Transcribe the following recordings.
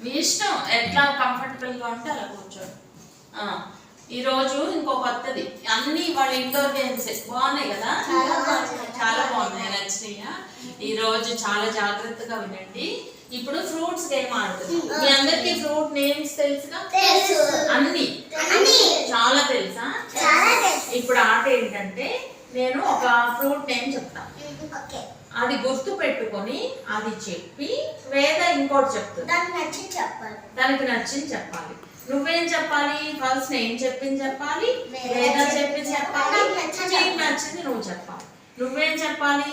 మీ ఇష్టం, ఎట్లా కంఫర్టబుల్గా ఉంటే అలా కూర్చోండి. ఈరోజు ఇంకో కొత్తది, అన్ని వాళ్ళ ఇండోర్ గేమ్స్ బాగున్నాయి కదా, చాలా బాగున్నాయి, నచ్చినాయా? ఈరోజు చాలా జాగ్రత్తగా వినండి. ఇప్పుడు ఫ్రూట్స్ గేమ్ ఆడుతుంది. మీ అందరికి ఫ్రూట్ నేమ్స్ తెలుసుగా? అన్ని చాలా తెలుసా? ఇప్పుడు ఆట ఏంటంటే నేను ఒక ఫ్రూట్ నేమ్ చెప్తాను, అది గుర్తు పెట్టుకొని అది చెప్పి వేద ఇంకోటి చెప్తుంది, దానికి నచ్చింది చెప్పాలి. నువ్వేం చెప్పాలి? ఫస్ట్ నేను చెప్పింది చెప్పాలి, వేద చెప్పింది చెప్పాలి, నీకు నచ్చింది నువ్వు చెప్పాలి. నువ్వేం చెప్పాలి?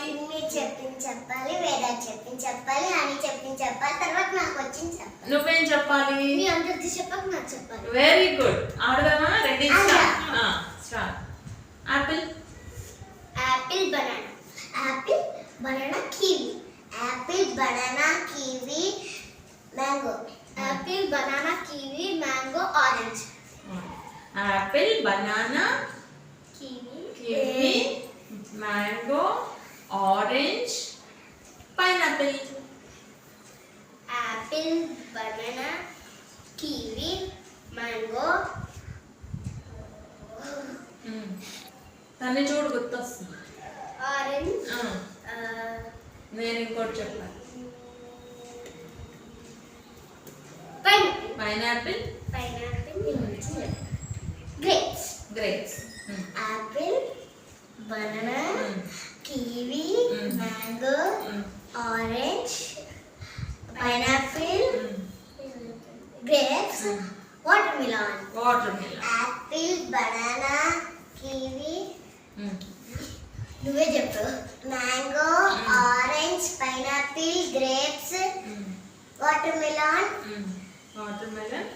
చెప్పింది చెప్పాలి, వేద చెప్పింది చెప్పాలి, అని చెప్పింది చెప్పాలి, తర్వాత నాకు వచ్చింది చెప్పాలి. నువ్వేం చెప్పాలి? మీ అందరిది చెప్పాలి, నాకు చెప్పాలి. Very good. ఆడదామా? Ready? Start. Apple. Apple banana. Apple banana kiwi. Apple banana kiwi mango. Apple banana kiwi mango orange. Apple banana kiwi mango orange pineapple. Apple banana kiwi mango తన్ని చూడు గుర్తొస్తుంది. ఆరెంజ్. నేను ఇంకోటి చెప్పాలి. Pineapple. Grapes. Grapes. Apple banana kiwi mango orange pineapple grapes watermelon. Watermelon. Apple banana kiwi నువ్వే చెప్పు. Mango orange pineapple grapes watermelon. Watermelon.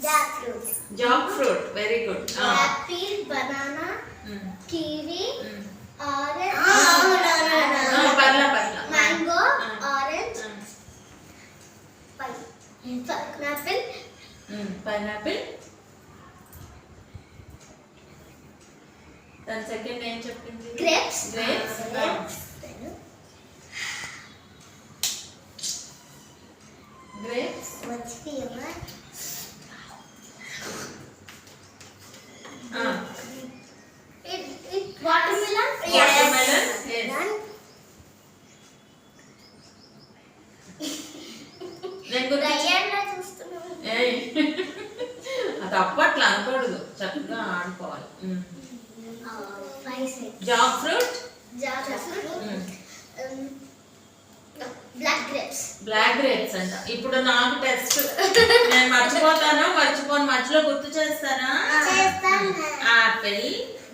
Jack fruit. Jack fruit. Very good. Apple banana kiwi orange mango orange pineapple. Pineapple. దాని second ఏం చెప్పింది? Grapes. Grapes. Grapes. Watermelon. Watermelon. అది అప్పట్లో అనకూడదు, చక్కగా ఆడుకోవాలి. Jackfruit. Black grapes. Black grapes అంట. ఇప్పుడు నాకు టెస్ట్, నేను మర్చిపోతాను, మధ్యలో గుర్తు చేస్తానా? యాపిల్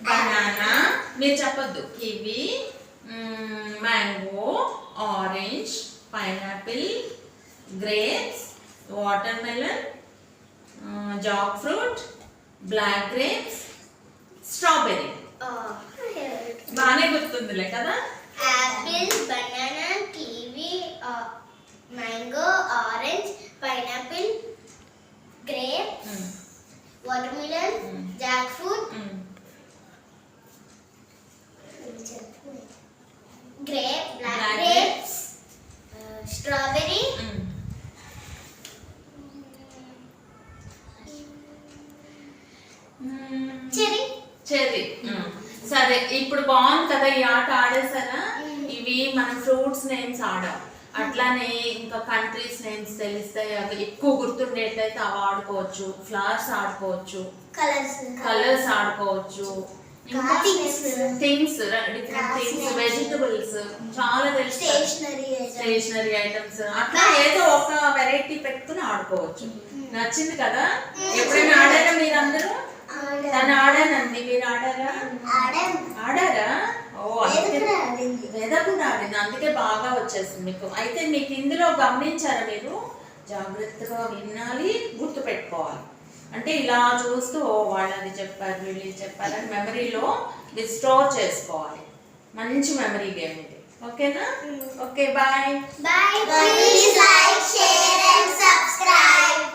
బనానా మీరు చెప్పొద్దు. Kiwi mango orange pineapple grapes watermelon jackfruit black grapes strawberry. బాగానే గుర్తుందిలే కదా? Apple banana kiwi mango orange pineapple grape watermelon jackfruit grape black grapes strawberry cherry. Cherry. సరే, ఇప్పుడు బాగుంది కదా ఈ ఆట, ఆడేసారా? ఇవి మనం ఫ్రూట్స్ నేమ్స్ ఆడాం, అట్లానే ఇంకా కంట్రీస్ నేమ్స్ తెలిస్తాయి, అవి ఎక్కువ గుర్తుండేట్లయితే అవి ఆడుకోవచ్చు. ఫ్లవర్స్ ఆడుకోవచ్చు, కలర్స్ ఆడుకోవచ్చు, థింగ్స్ డిఫరెంట్ థింగ్స్ వెజిటబుల్స్ చాలా తెలుసు, స్టేషనరీ ఐటమ్స్, అట్లా ఏదో ఒక వెరైటీ పెట్టుకుని ఆడుకోవచ్చు. నచ్చింది కదా? ఎప్పుడైనా ఆడారా మీరందరూ? తను ఆడానండి, మీరు ఆడారా? ఆడారా? ఓ, వేద కూడా ఆడింది, అందుకే బాగా వచ్చేసింది మీకు. అయితే మీకు ఇందులో గమనించారా మీరు? జాగ్రత్తగా వినాలి, గుర్తు పెట్టుకోవాలి. అంటే ఇలా చూస్తూ వాళ్ళు అది చెప్పారు వీళ్ళు చెప్పారని మెమరీలో ఇది స్టోర్ చేసుకోవాలి. మంచి మెమరీ గేమ్ ఇది. ఓకేనా? Okay, bye. Bye. Please like, share and subscribe.